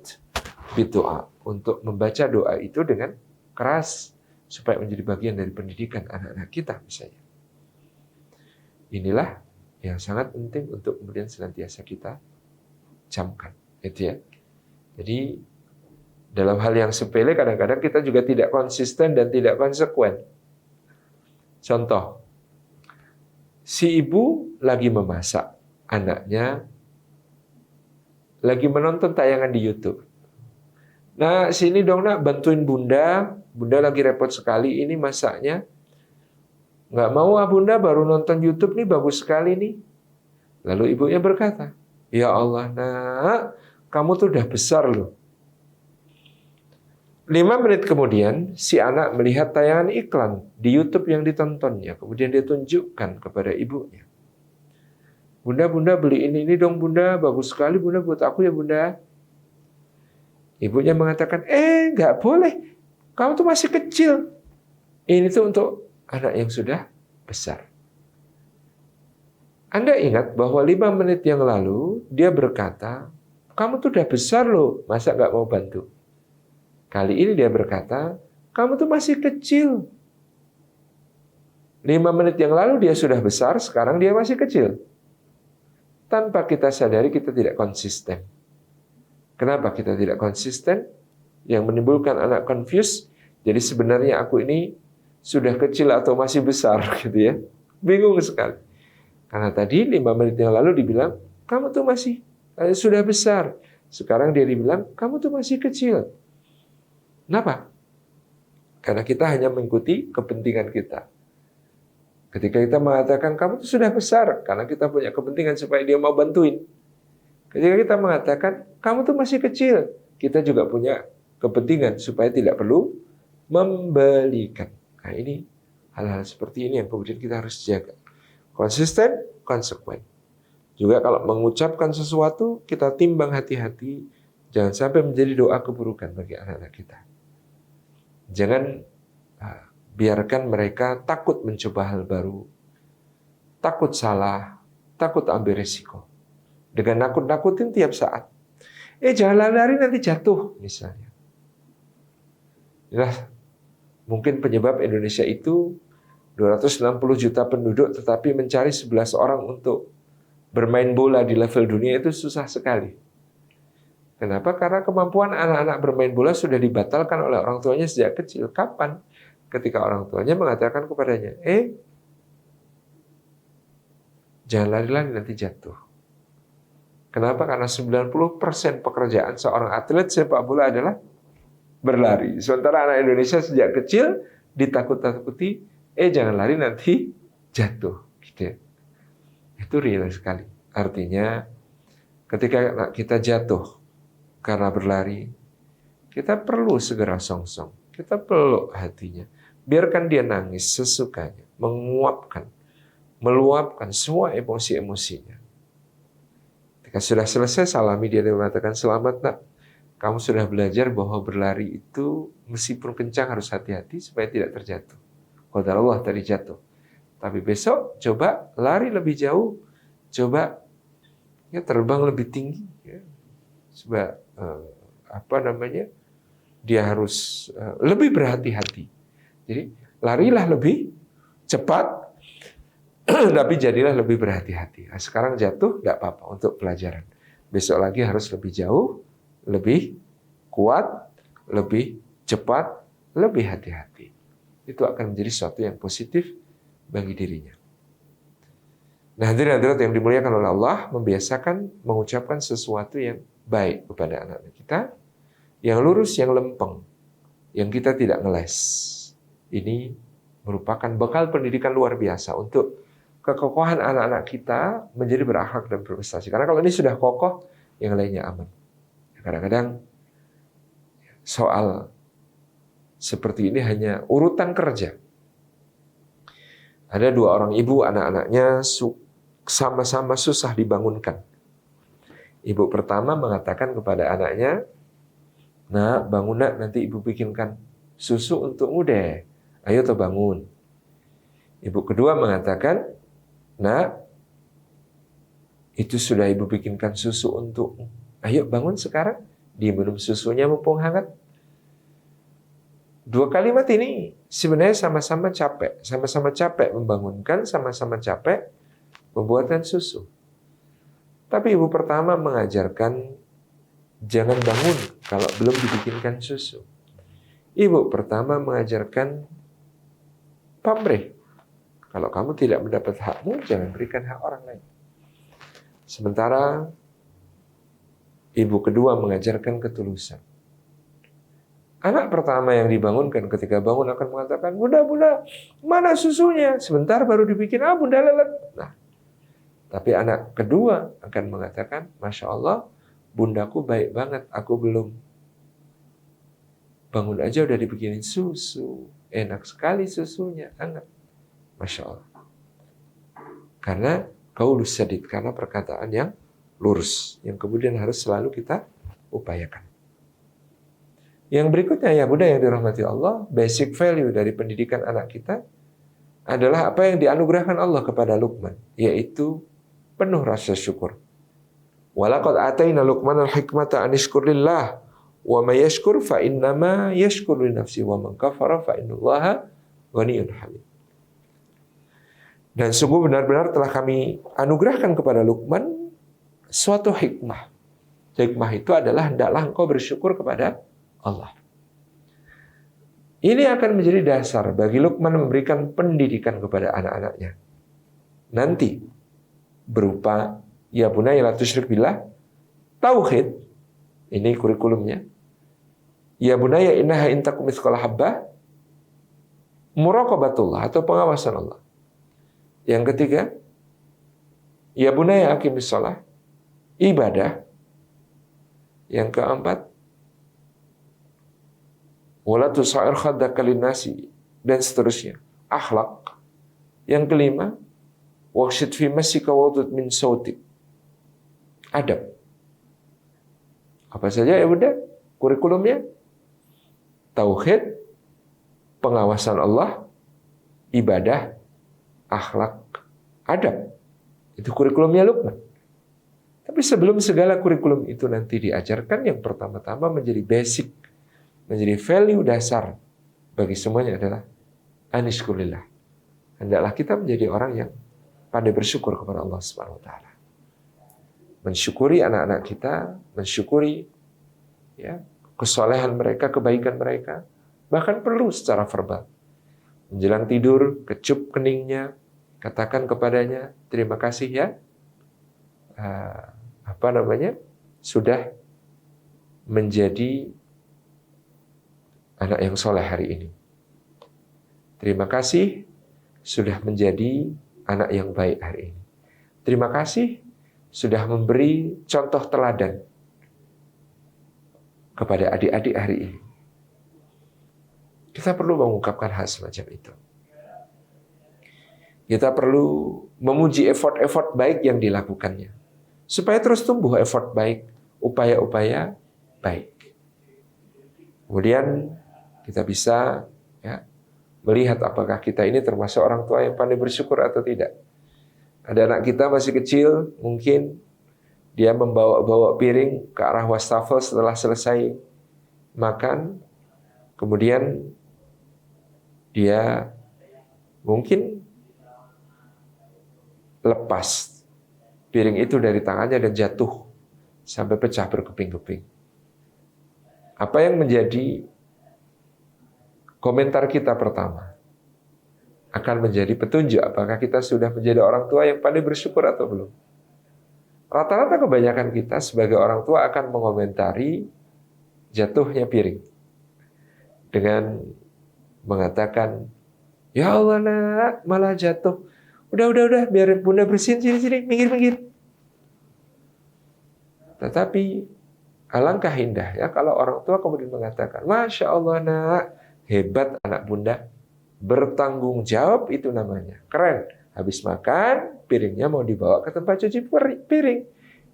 berdoa, untuk membaca doa itu dengan keras, supaya menjadi bagian dari pendidikan anak-anak kita misalnya. Inilah yang sangat penting untuk kemudian senantiasa kita camkan, gitu ya. Jadi dalam hal yang sepele kadang-kadang kita juga tidak konsisten dan tidak konsekuen. Contoh, si ibu lagi memasak, anaknya lagi menonton tayangan di YouTube. Nah, sini dong nak, bantuin bunda. Bunda lagi repot sekali ini masaknya. Nggak mau bunda, baru nonton YouTube nih, bagus sekali nih. Lalu ibunya berkata, ya Allah nak, kamu tuh udah besar loh. 5 menit kemudian, si anak melihat tayangan iklan di YouTube yang ditontonnya. Kemudian dia tunjukkan kepada ibunya. Bunda beli ini dong bunda, bagus sekali bunda, buat aku ya bunda. Ibunya mengatakan, nggak boleh, kamu tuh masih kecil. Ini tuh untuk anak yang sudah besar. Anda ingat bahwa 5 menit yang lalu, dia berkata, kamu tuh udah besar loh, masa nggak mau bantu? Kali ini dia berkata, kamu tuh masih kecil. 5 menit yang lalu dia sudah besar, sekarang dia masih kecil. Tanpa kita sadari, kita tidak konsisten. Kenapa kita tidak konsisten? Yang menimbulkan anak confused. Jadi sebenarnya aku ini sudah kecil atau masih besar, gitu ya. Bingung sekali. Karena tadi 5 menit yang lalu dibilang, kamu tuh masih sudah besar. Sekarang dia dibilang, kamu tuh masih kecil. Kenapa? Karena kita hanya mengikuti kepentingan kita. Ketika kita mengatakan, kamu tuh sudah besar, karena kita punya kepentingan supaya dia mau bantuin. Ketika kita mengatakan, kamu tuh masih kecil, kita juga punya kepentingan supaya tidak perlu membelikan. Nah, ini hal-hal seperti ini yang kemudian kita harus jaga. Konsisten, konsekuen. Juga kalau mengucapkan sesuatu, kita timbang hati-hati. Jangan sampai menjadi doa keburukan bagi anak-anak kita. Jangan biarkan mereka takut mencoba hal baru. Takut salah, takut ambil resiko. Dengan nakut-nakutin tiap saat. Jangan lari nanti jatuh, misalnya. Inilah mungkin penyebab Indonesia itu 260 juta penduduk, tetapi mencari 11 orang untuk bermain bola di level dunia itu susah sekali. Kenapa? Karena kemampuan anak-anak bermain bola sudah dibatalkan oleh orang tuanya sejak kecil. Kapan? Ketika orang tuanya mengatakan kepadanya, jangan lari-lari nanti jatuh. Kenapa? Karena 90% pekerjaan seorang atlet sepak bola adalah berlari. Sementara anak Indonesia sejak kecil ditakut-takuti, jangan lari nanti jatuh. Gitu. Itu real sekali. Artinya ketika kita jatuh karena berlari, kita perlu segera songsong. Kita peluk hatinya. Biarkan dia nangis sesukanya. Meluapkan semua emosi-emosinya. Ketika sudah selesai, salami dia dan mengatakan, selamat nak. Kamu sudah belajar bahwa berlari itu meskipun kencang harus hati-hati supaya tidak terjatuh. Qadarullah tadi jatuh. Tapi besok coba lari lebih jauh. Coba terbang lebih tinggi. Coba dia harus lebih berhati-hati. Jadi larilah lebih cepat, tapi jadilah lebih berhati-hati. Nah, sekarang jatuh nggak apa-apa untuk pelajaran. Besok lagi harus lebih jauh, lebih kuat, lebih cepat, lebih hati-hati. Itu akan menjadi sesuatu yang positif bagi dirinya. Nah, hadirin-hadirat yang dimuliakan oleh Allah, membiasakan mengucapkan sesuatu yang baik kepada anak-anak kita, yang lurus, yang lempeng, yang kita tidak ngeles. Ini merupakan bekal pendidikan luar biasa untuk kekokohan anak-anak kita menjadi berakhlak dan berprestasi. Karena kalau ini sudah kokoh, yang lainnya aman. Kadang-kadang soal seperti ini hanya urutan kerja. Ada 2 orang ibu, anak-anaknya sama-sama susah dibangunkan. Ibu pertama mengatakan kepada anaknya, nak, bangun nak, nanti ibu bikinkan susu untukmu deh. Ayo toh bangun. Ibu kedua mengatakan, nak, itu sudah ibu bikinkan susu untukmu. Ayo bangun sekarang, diminum susunya mumpung hangat. 2 kalimat ini sebenarnya sama-sama capek membangunkan, sama-sama capek membuatkan susu. Tapi ibu pertama mengajarkan jangan bangun kalau belum dibikinkan susu. Ibu pertama mengajarkan pamrih. Kalau kamu tidak mendapat hakmu, jangan berikan hak orang lain. Sementara ibu kedua mengajarkan ketulusan. Anak pertama yang dibangunkan ketika bangun akan mengatakan, bunda, mana susunya? Sebentar baru dibikin, bunda lelet. Nah, tapi anak kedua akan mengatakan, Masya Allah, bundaku baik banget, aku belum bangun aja udah dibikinin susu. Enak sekali susunya, hangat. Masya Allah. Karena qaulus sadid, karena perkataan yang lurus, yang kemudian harus selalu kita upayakan. Yang berikutnya, ya Bunda yang dirahmati Allah, basic value dari pendidikan anak kita adalah apa yang dianugerahkan Allah kepada Luqman, yaitu penuh rasa syukur. Walaqad ataina Luqmanal hikmata an yashkur lillah wa may yashkur fa innama yashkuru li nafsihi wa man kafara fa innallaha ghaniyyun hamid. Dan sungguh benar-benar telah kami anugerahkan kepada Luqman suatu hikmah. Hikmah itu adalah hendaklah engkau bersyukur kepada Allah. Ini akan menjadi dasar bagi Luqman memberikan pendidikan kepada anak-anaknya. Nanti berupa ya bunayya la tusyrik billah, tauhid, ini kurikulumnya. Ya bunayya innaha in takum mithqala habbah, muraqabatullah atau pengawasan Allah. Yang ketiga, ya bunayya aqimis shalah, ibadah. Yang keempat, Wala tusair khaddaka linnasi, dan seterusnya. Akhlak. Yang kelima, waqsid fi masika wadud min sautik. Adab. Apa saja ya Bunda? Kurikulumnya tauhid, pengawasan Allah, ibadah, akhlak, adab. Itu kurikulumnya Luqman. Tapi sebelum segala kurikulum itu nanti diajarkan, yang pertama-tama menjadi basic, menjadi value dasar bagi semuanya adalah anishkurillah. Hendaklah kita menjadi orang yang pandai bersyukur kepada Allah Subhanahu wa taala. Mensyukuri anak-anak kita, mensyukuri ya, kesolehan mereka, kebaikan mereka, bahkan perlu secara verbal. Menjelang tidur, kecup keningnya, katakan kepadanya, terima kasih ya, sudah menjadi anak yang soleh hari ini. Terima kasih sudah menjadi anak yang baik hari ini. Terima kasih sudah memberi contoh teladan kepada adik-adik hari ini. Kita perlu mengungkapkan hal semacam itu. Kita perlu memuji effort-effort baik yang dilakukannya. Supaya terus tumbuh effort baik, upaya-upaya baik. Kemudian kita bisa ya, melihat apakah kita ini termasuk orang tua yang pandai bersyukur atau tidak. Ada anak kita masih kecil, mungkin dia membawa piring ke arah wastafel setelah selesai makan, kemudian dia mungkin lepas piring itu dari tangannya dan jatuh sampai pecah berkeping-keping. Apa yang menjadi komentar kita pertama akan menjadi petunjuk apakah kita sudah menjadi orang tua yang pandai bersyukur atau belum. Rata-rata kebanyakan kita sebagai orang tua akan mengomentari jatuhnya piring dengan mengatakan, ya Allah nak, malah jatuh. Udah, biar bunda bersihin, sini, minggir. Tetapi alangkah indah ya kalau orang tua kemudian mengatakan, Masya Allah nak, hebat anak bunda, bertanggung jawab itu namanya, keren. Habis makan, piringnya mau dibawa ke tempat cuci piring.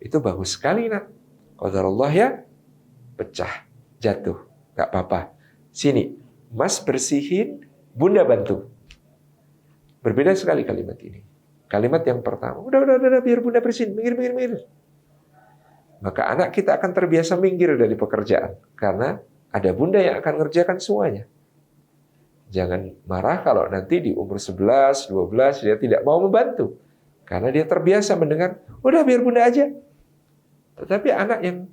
Itu bagus sekali nak. Qadarullah ya, pecah, jatuh, gak apa-apa. Sini, mas bersihin, bunda bantu. Berbeda sekali kalimat ini. Kalimat yang pertama, udah, biar bunda bersihin, minggir. Maka anak kita akan terbiasa minggir dari pekerjaan. Karena ada bunda yang akan ngerjakan semuanya. Jangan marah kalau nanti di umur 11, 12 dia tidak mau membantu. Karena dia terbiasa mendengar, udah biar bunda aja. Tetapi anak yang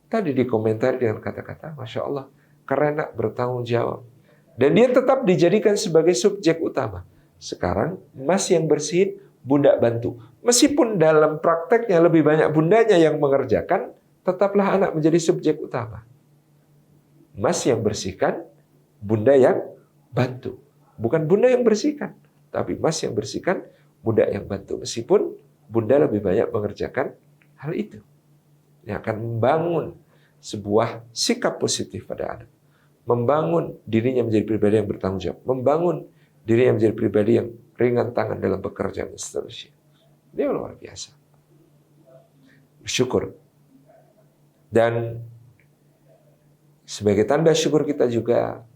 tadi dikomentari dengan kata-kata, Masya Allah, keren nak, bertanggung jawab. Dan dia tetap dijadikan sebagai subjek utama. Sekarang mas yang bersihin, bunda bantu. Meskipun dalam prakteknya lebih banyak bundanya yang mengerjakan, tetaplah anak menjadi subjek utama. Mas yang bersihkan, bunda yang bantu. Bukan bunda yang bersihkan, tapi mas yang bersihkan, bunda yang bantu. Meskipun bunda lebih banyak mengerjakan hal itu. Yang akan membangun sebuah sikap positif pada anak. Membangun dirinya menjadi pribadi yang bertanggung jawab. Membangun dirinya menjadi pribadi yang ringan tangan dalam pekerjaan dan seterusnya. Dia luar biasa. Bersyukur. Dan sebagai tanda syukur kita juga,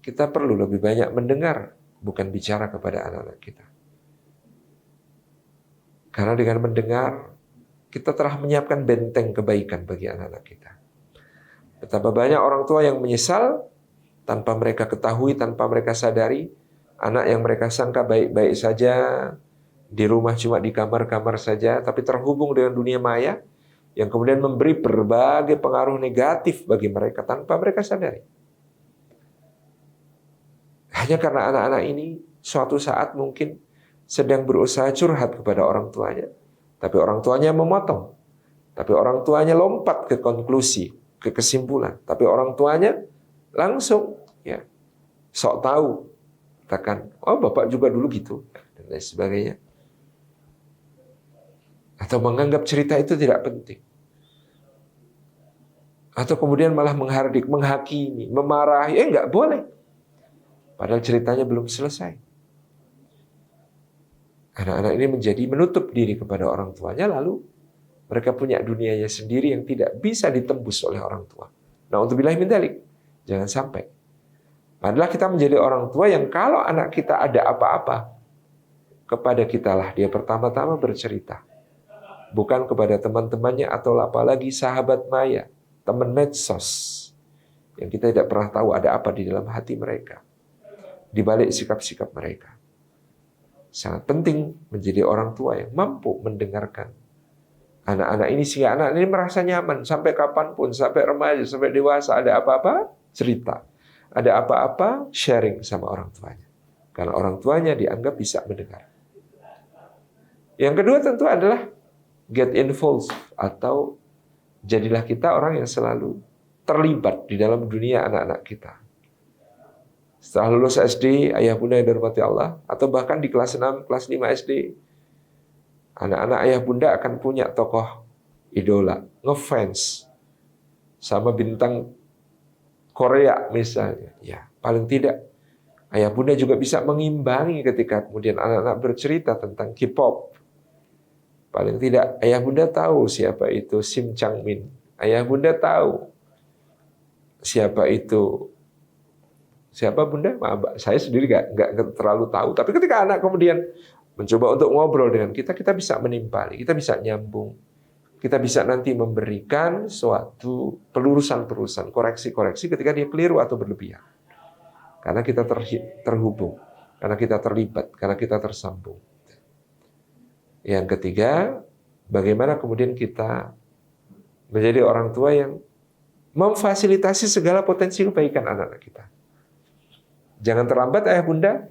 kita perlu lebih banyak mendengar, bukan bicara kepada anak-anak kita. Karena dengan mendengar, kita telah menyiapkan benteng kebaikan bagi anak-anak kita. Betapa banyak orang tua yang menyesal tanpa mereka ketahui, tanpa mereka sadari, anak yang mereka sangka baik-baik saja, di rumah cuma di kamar-kamar saja, tapi terhubung dengan dunia maya, yang kemudian memberi berbagai pengaruh negatif bagi mereka tanpa mereka sadari. Hanya karena anak-anak ini suatu saat mungkin sedang berusaha curhat kepada orang tuanya, tapi orang tuanya memotong, tapi orang tuanya lompat ke konklusi, ke kesimpulan, tapi orang tuanya langsung ya sok tahu, katakan, oh bapak juga dulu gitu, dan lain sebagainya. Atau menganggap cerita itu tidak penting. Atau kemudian malah menghardik, menghakimi, memarahi. Nggak boleh. Padahal ceritanya belum selesai. Anak-anak ini menjadi menutup diri kepada orang tuanya, lalu mereka punya dunianya sendiri yang tidak bisa ditembus oleh orang tua. Nah, untuk billahi min dzalik, jangan sampai. Padahal kita menjadi orang tua yang kalau anak kita ada apa-apa, kepada kitalah dia pertama-tama bercerita. Bukan kepada teman-temannya atau apalagi sahabat maya, teman medsos, yang kita tidak pernah tahu ada apa di dalam hati mereka, di balik sikap-sikap mereka. Sangat penting menjadi orang tua yang mampu mendengarkan anak-anak ini, sehingga anak ini merasa nyaman sampai kapanpun, sampai remaja, sampai dewasa, ada apa-apa cerita, ada apa-apa sharing sama orang tuanya, karena orang tuanya dianggap bisa mendengar. Yang kedua tentu adalah get involved, atau jadilah kita orang yang selalu terlibat di dalam dunia anak-anak kita. Setelah lulus SD, ayah bunda yang dirahmati Allah, atau bahkan di kelas 6, kelas 5 SD, anak-anak ayah bunda akan punya tokoh idola, ngefans sama bintang Korea misalnya. Ya, paling tidak ayah bunda juga bisa mengimbangi ketika kemudian anak-anak bercerita tentang K-pop. Paling tidak ayah bunda tahu siapa itu Sim Chang Min. Ayah bunda tahu siapa itu. Siapa bunda? Maaf, saya sendiri nggak terlalu tahu. Tapi ketika anak kemudian mencoba untuk ngobrol dengan kita, kita bisa menimpali, kita bisa nyambung. Kita bisa nanti memberikan suatu pelurusan-pelurusan, koreksi-koreksi ketika dia keliru atau berlebihan. Karena kita terhubung, karena kita terlibat, karena kita tersambung. Yang ketiga, bagaimana kemudian kita menjadi orang tua yang memfasilitasi segala potensi kebaikan anak-anak kita. Jangan terlambat ayah bunda,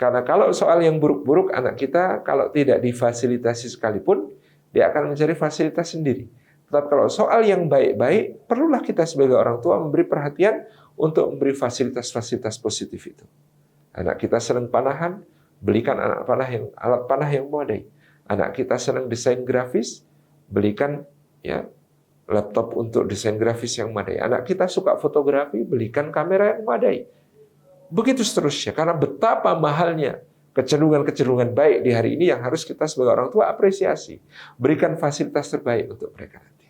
karena kalau soal yang buruk-buruk anak kita, kalau tidak difasilitasi sekalipun, dia akan mencari fasilitas sendiri. Tetapi kalau soal yang baik-baik, perlulah kita sebagai orang tua memberi perhatian untuk memberi fasilitas-fasilitas positif itu. Anak kita senang panahan, belikan alat panah yang memadai. Anak kita senang desain grafis, belikan laptop untuk desain grafis yang memadai. Anak kita suka fotografi, belikan kamera yang memadai. Begitu seterusnya, karena betapa mahalnya kecenderungan-kecenderungan baik di hari ini yang harus kita sebagai orang tua apresiasi. Berikan fasilitas terbaik untuk mereka nanti.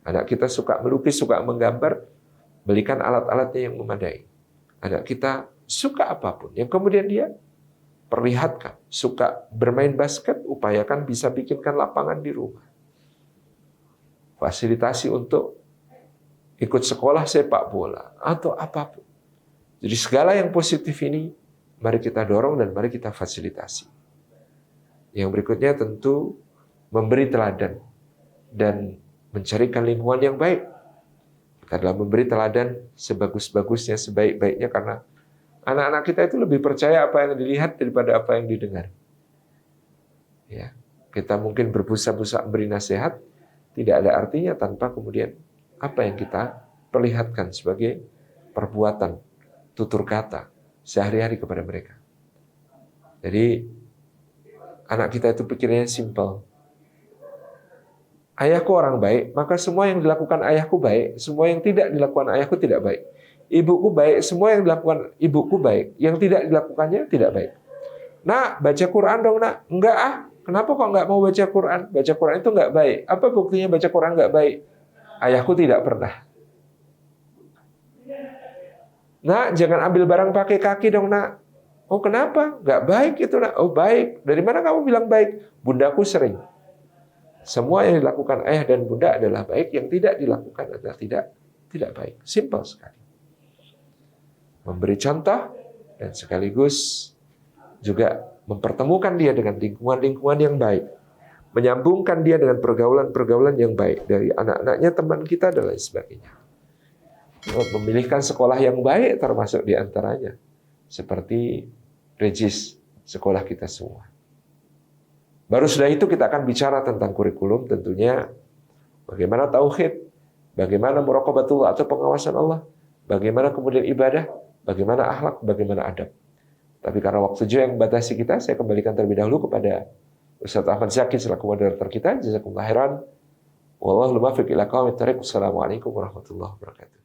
Anak kita suka melukis, suka menggambar, belikan alat-alatnya yang memadai. Anak kita suka apapun, yang kemudian dia perlihatkan. Suka bermain basket, upayakan bisa bikinkan lapangan di rumah. Fasilitasi untuk ikut sekolah sepak bola, atau apapun. Jadi segala yang positif ini, mari kita dorong dan mari kita fasilitasi. Yang berikutnya tentu memberi teladan dan mencarikan lingkungan yang baik. Kita adalah memberi teladan sebagus-bagusnya, sebaik-baiknya, karena anak-anak kita itu lebih percaya apa yang dilihat daripada apa yang didengar. Ya, kita mungkin berbusa-busa memberi nasihat, tidak ada artinya tanpa kemudian apa yang kita perlihatkan sebagai perbuatan, tutur kata sehari-hari kepada mereka. Jadi anak kita itu pikirnya simpel. Ayahku orang baik, maka semua yang dilakukan ayahku baik, semua yang tidak dilakukan ayahku tidak baik. Ibuku baik, semua yang dilakukan ibuku baik, yang tidak dilakukannya tidak baik. Nak, baca Quran dong nak. Enggak ah, kenapa kok enggak mau baca Quran? Baca Quran itu enggak baik. Apa buktinya baca Quran enggak baik? Ayahku tidak pernah. Nak, jangan ambil barang pakai kaki dong nak. Oh kenapa? Enggak baik itu nak. Oh baik. Dari mana kamu bilang baik? Bundaku sering. Semua yang dilakukan ayah dan bunda adalah baik, yang tidak dilakukan adalah tidak baik. Simpel sekali. Memberi contoh dan sekaligus juga mempertemukan dia dengan lingkungan-lingkungan yang baik. Menyambungkan dia dengan pergaulan-pergaulan yang baik dari anak-anaknya, teman kita, dan lain sebagainya. Memilihkan sekolah yang baik termasuk diantaranya. Seperti Regis, sekolah kita semua. Baru sudah itu kita akan bicara tentang kurikulum, tentunya bagaimana tauhid, bagaimana muraqabatullah atau pengawasan Allah, bagaimana kemudian ibadah, bagaimana akhlak, bagaimana adab. Tapi karena waktu juga yang membatasi kita, saya kembalikan terlebih dahulu kepada Ustaz Ahmad Zaki selaku moderator kita. Jazakumullah khairan. Wallahu muwaffiq ila aqwamit thoriq. Wassalamualaikum warahmatullahi wabarakatuh.